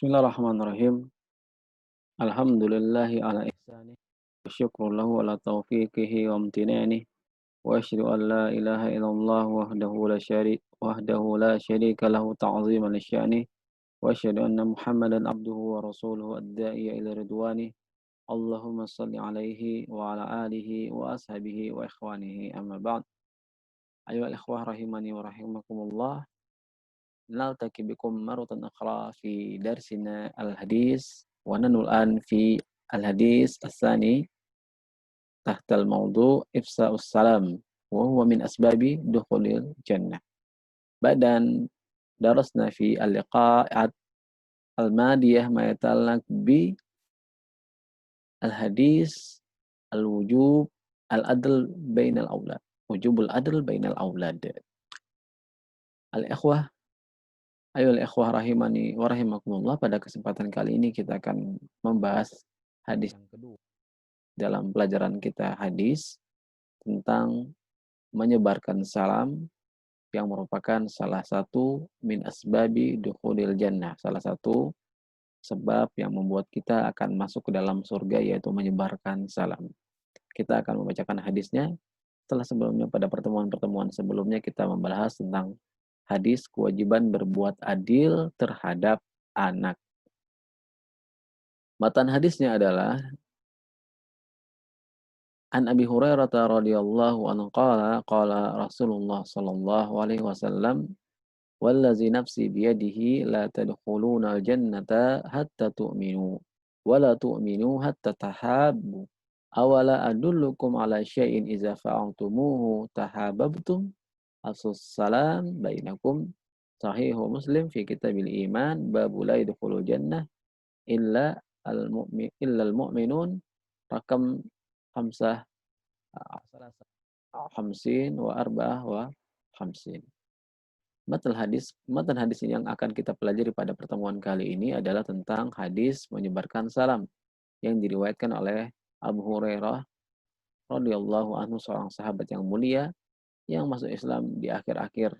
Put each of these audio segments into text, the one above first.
Bismillahirrahmanirrahim. Alhamdulillahi ala ihsanih. Wa syukru lahu ala taufiqihi wa amtinanih. Wa asyhadu an la ilaha illallah wahdahu la syarika lahu ta'ziman lisya'nih. Wa asyhadu anna Muhammadan abduhu wa rasuluhu ad-da'iya ila ridwanih. Allahumma salli alaihi wa ala alihi wa ashabihi wa ikhwanihi amma ba'd. Ayyuhal ikhwah rahimani wa rahimakumullah. نلتقي بكم مرة أخرى في درسنا الحديث ونحن الآن في الحديث الثاني تحت الموضوع إفشاء السلام وهو من أسباب دخول الجنة. بعد أن درسنا في اللقاء الماضية ما يتعلق بالحديث الوجوب العدل بين الأولاد وجوب العدل بين الأولاد. الإخوة Ayo ikhwah rahimani wa rahimakumullah, pada kesempatan kali ini kita akan membahas hadis yang kedua dalam pelajaran kita, hadis tentang menyebarkan salam yang merupakan salah satu min asbabi dukhulil jannah, salah satu sebab yang membuat kita akan masuk ke dalam surga, yaitu menyebarkan salam. Kita akan membacakan hadisnya. Setelah sebelumnya, pada pertemuan-pertemuan sebelumnya kita membahas tentang hadis kewajiban berbuat adil terhadap anak. Matan hadisnya adalah An Abi Hurairah radhiyallahu anhu qala qala Rasulullah sallallahu alaihi wasallam wallazi nafsi biyadihi la tadkhuluna al-jannata hatta tu'minu wa la tu'minu hatta tahabbu awala adullukum ala syai'in idza fa'altumuhu tahabbtum Asus salam bainakum. Sahihu Muslim fi kitabil iman babu la yadkhulul jannah illa al-mu'minun rakam khamsah khamsin wa arba'ah wa khamsin. Matan hadis yang akan kita pelajari pada pertemuan kali ini adalah tentang hadis menyebarkan salam yang diriwayatkan oleh Abu Hurairah radhiyallahu anhu, seorang sahabat yang mulia yang masuk Islam di akhir-akhir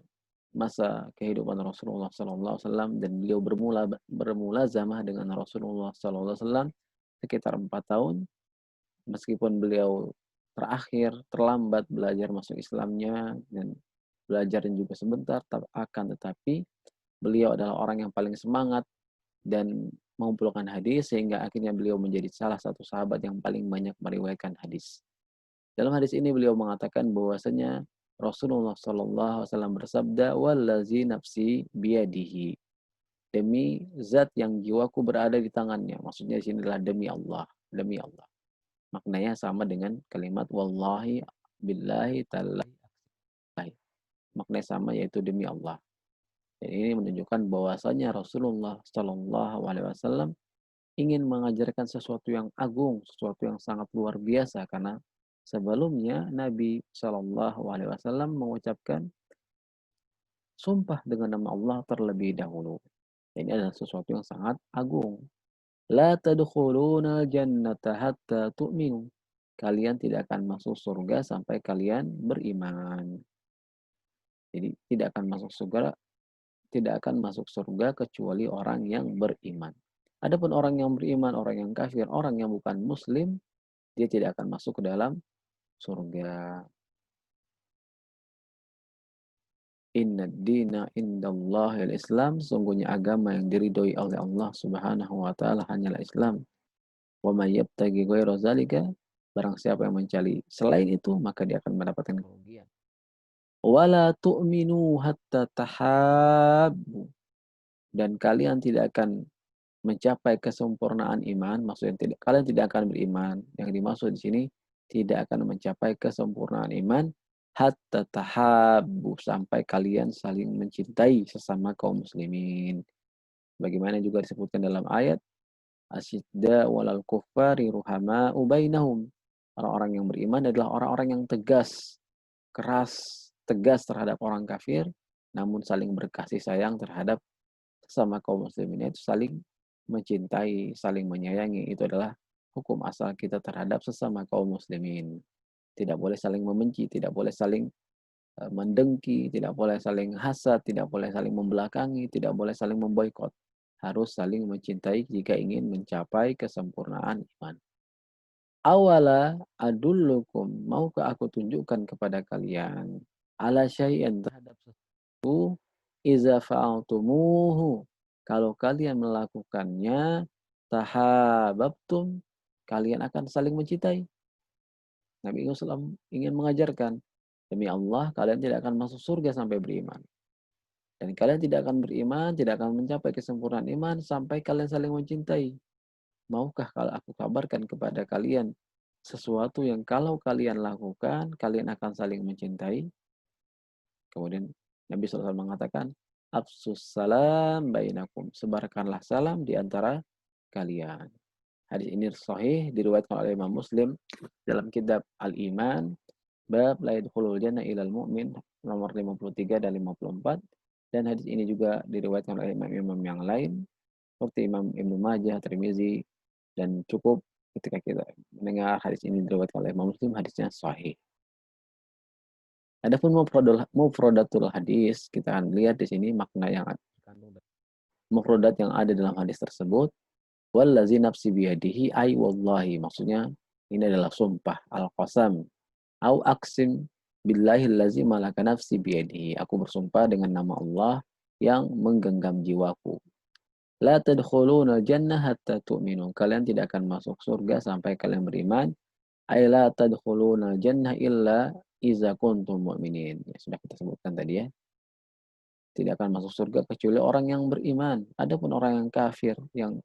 masa kehidupan Rasulullah SAW, dan beliau bermula zamah dengan Rasulullah SAW sekitar 4 tahun. Meskipun beliau terlambat belajar masuk Islamnya dan belajar juga sebentar, tetapi beliau adalah orang yang paling semangat dan mengumpulkan hadis, sehingga akhirnya beliau menjadi salah satu sahabat yang paling banyak meriwayatkan hadis. Dalam hadis ini beliau mengatakan bahwasanya Rasulullah SAW bersabda, wallazi nafsi biyadihi, demi zat yang jiwaku berada di tangannya. Maksudnya di sini adalah demi Allah, demi Allah. Maknanya sama dengan kalimat wallahi, billahi, tallahi. Maknanya sama, yaitu demi Allah. Dan ini menunjukkan bahwasanya Rasulullah SAW ingin mengajarkan sesuatu yang agung, sesuatu yang sangat luar biasa, karena sebelumnya Nabi SAW mengucapkan sumpah dengan nama Allah terlebih dahulu. Ini adalah sesuatu yang sangat agung. La tadkhuluna jannata hatta tu'minu. Kalian tidak akan masuk surga sampai kalian beriman. Jadi tidak akan masuk surga kecuali orang yang beriman. Adapun orang yang beriman, orang yang kafir, orang yang bukan muslim, dia tidak akan masuk ke dalam surga. Inna dina indallahil Islam, sungguhnya agama yang diridhoi oleh Allah Subhanahu wa taala hanyalah Islam. Wa may yabtaghi ghaira zalika, barang siapa yang mencari selain itu maka dia akan mendapatkan kerugian. Wala tu'minu hatta tahabbu, dan kalian tidak akan mencapai kesempurnaan iman, maksudnya kalian tidak akan beriman. Yang dimaksud di sini tidak akan mencapai kesempurnaan iman hatta tahabbu, sampai kalian saling mencintai sesama kaum muslimin. Bagaimana juga disebutkan dalam ayat asyidda walal kuffari ruhama'u bainahum. Orang-orang yang beriman adalah orang-orang yang tegas terhadap orang kafir, namun saling berkasih sayang terhadap sesama kaum muslimin, itu saling mencintai, saling menyayangi. Itu adalah hukum asal kita terhadap sesama kaum muslimin. Tidak boleh saling membenci, tidak boleh saling mendengki, tidak boleh saling hasad, tidak boleh saling membelakangi, tidak boleh saling memboikot. harus saling mencintai jika ingin mencapai kesempurnaan iman. Awala adullukum, maukah aku tunjukkan kepada kalian ala syai'in terhadap sesuatu iza fa'altumuhu, kalau kalian melakukannya tahabbtum, kalian akan saling mencintai. Nabi SAW ingin mengajarkan, demi Allah kalian tidak akan masuk surga sampai beriman. Dan kalian tidak akan beriman, tidak akan mencapai kesempurnaan iman sampai kalian saling mencintai. Maukah kalau aku kabarkan kepada kalian sesuatu yang kalau kalian lakukan, kalian akan saling mencintai? Kemudian Nabi SAW mengatakan, Afsus salam bainakum. Sebarkanlah salam di antara kalian. Hadis ini sahih, diriwayatkan oleh Imam Muslim dalam kitab Al-Iman, bab la yadkhulul jannah ilal mu'min, nomor 53 dan 54. Dan hadis ini juga diriwayatkan oleh imam-imam yang lain, seperti Imam Ibnu Majah, Tirmizi, dan cukup ketika kita mendengar hadis ini diriwayatkan oleh Imam Muslim, hadisnya sahih. Adapun mufradatul hadis, kita akan lihat di sini makna yang mufradat yang ada dalam hadis tersebut. Wallazi nafsi biyadihi ay wallahi, maksudnya ini adalah sumpah, al-qasam, au aksim billahi allazi malaka nafsi biyadihi, aku bersumpah dengan nama Allah yang menggenggam jiwaku. La tadkhuluna jannah hatta tu'minu, kalian tidak akan masuk surga sampai kalian beriman. Ay la tadkhuluna jannah illa iza kuntum mu'minin. Ya, sudah kita sebutkan tadi ya. Tidak akan masuk surga kecuali orang yang beriman. Adapun orang yang kafir, yang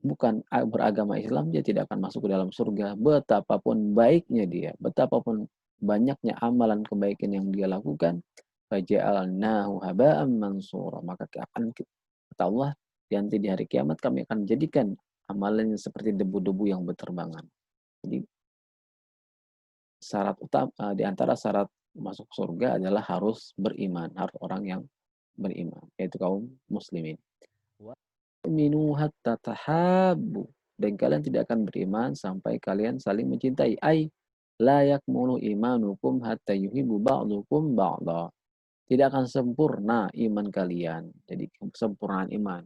bukan beragama Islam, dia tidak akan masuk ke dalam surga. Betapapun baiknya dia, betapapun banyaknya amalan kebaikan yang dia lakukan, faja'alnahu haba'an mansura. Maka akan, kata Allah, nanti di hari kiamat kami akan jadikan amalannya seperti debu-debu yang berterbangan. Jadi syarat utama di antara syarat masuk surga adalah harus beriman, harus orang yang beriman, yaitu kaum muslimin. Minu hatta tahabbu, dan kalian tidak akan beriman sampai kalian saling mencintai. Ai la yakmulu imanukum hatta yuhibbu ba'dukum ba'dha. Tidak akan sempurna iman kalian. Jadi kesempurnaan iman.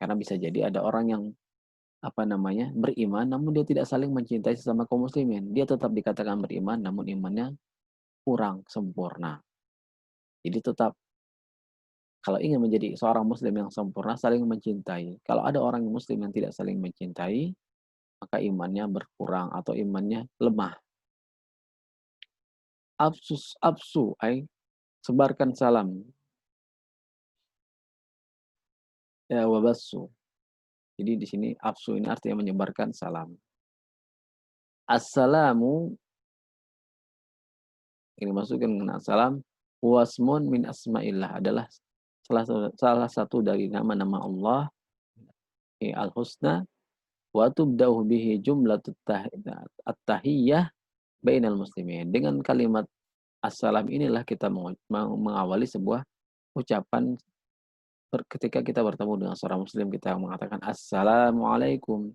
Karena bisa jadi ada orang yang beriman namun dia tidak saling mencintai sesama kaum muslimin. Dia tetap dikatakan beriman namun imannya kurang sempurna. Jadi tetap kalau ingin menjadi seorang muslim yang sempurna, saling mencintai. Kalau ada orang muslim yang tidak saling mencintai, maka imannya berkurang atau imannya lemah. Absu, sebarkan salam. Ya, wabassu. Jadi di sini absu ini artinya menyebarkan salam. Assalamu, ini masukkan dengan salam. Wasmun min asma'illah, adalah salah satu dari nama-nama Allah al-husna. Wa tubda'u bihi jumlatut at-tahiyyah bainal muslimin. Dengan kalimat assalam inilah kita mengawali sebuah ucapan ketika kita bertemu dengan seorang muslim, kita mengatakan assalamualaikum.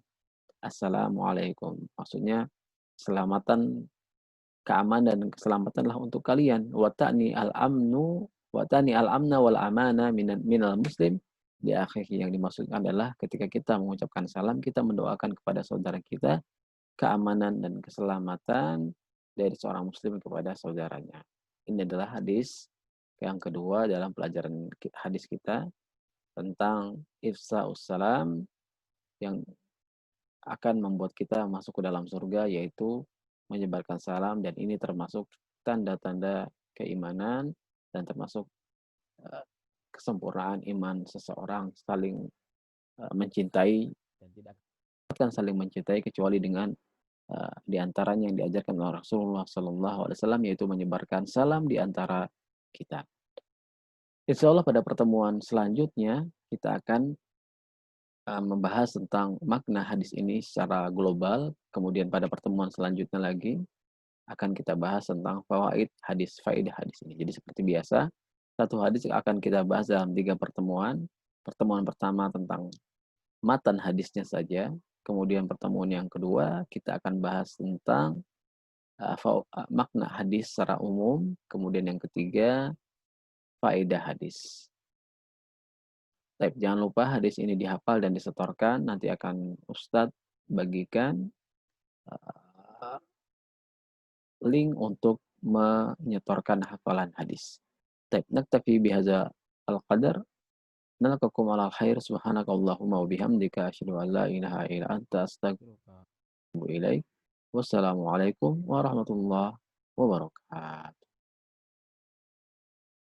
Assalamualaikum. Maksudnya keselamatan, keamanan dan keselamatanlah untuk kalian. Wa ta'ni al-amna wal amana minal muslim. Di akhir yang dimaksudkan adalah ketika kita mengucapkan salam, kita mendoakan kepada saudara kita keamanan dan keselamatan dari seorang muslim kepada saudaranya. Ini adalah hadis yang kedua dalam pelajaran hadis kita tentang ifsa'us salam yang akan membuat kita masuk ke dalam surga, yaitu menyebarkan salam, dan ini termasuk tanda-tanda keimanan dan termasuk kesempurnaan iman seseorang, saling mencintai dan tidak akan saling mencintai kecuali dengan di antaranya yang diajarkan oleh Rasulullah SAW, yaitu menyebarkan salam di antara kita. Insya Allah pada pertemuan selanjutnya kita akan membahas tentang makna hadis ini secara global. Kemudian pada pertemuan selanjutnya lagi akan kita bahas tentang fawaid hadis, faedah hadis ini. Jadi seperti biasa, satu hadis akan kita bahas dalam 3 pertemuan. Pertemuan pertama tentang matan hadisnya saja. Kemudian pertemuan yang kedua kita akan bahas tentang makna hadis secara umum. Kemudian yang ketiga, faedah hadis. Baik, jangan lupa hadis ini dihafal dan disetorkan, nanti akan Ustadz bagikan, eee, link untuk menyetorkan hafalan hadis. Baik, naktafi bihadza al-qadar, nalqakum alal khair, subhanakallahumma wa bihamdika asyhadu an la ilaha illa anta astaghfiruka wa atubu ilaik. Wassalamualaikum warahmatullahi wabarakatuh.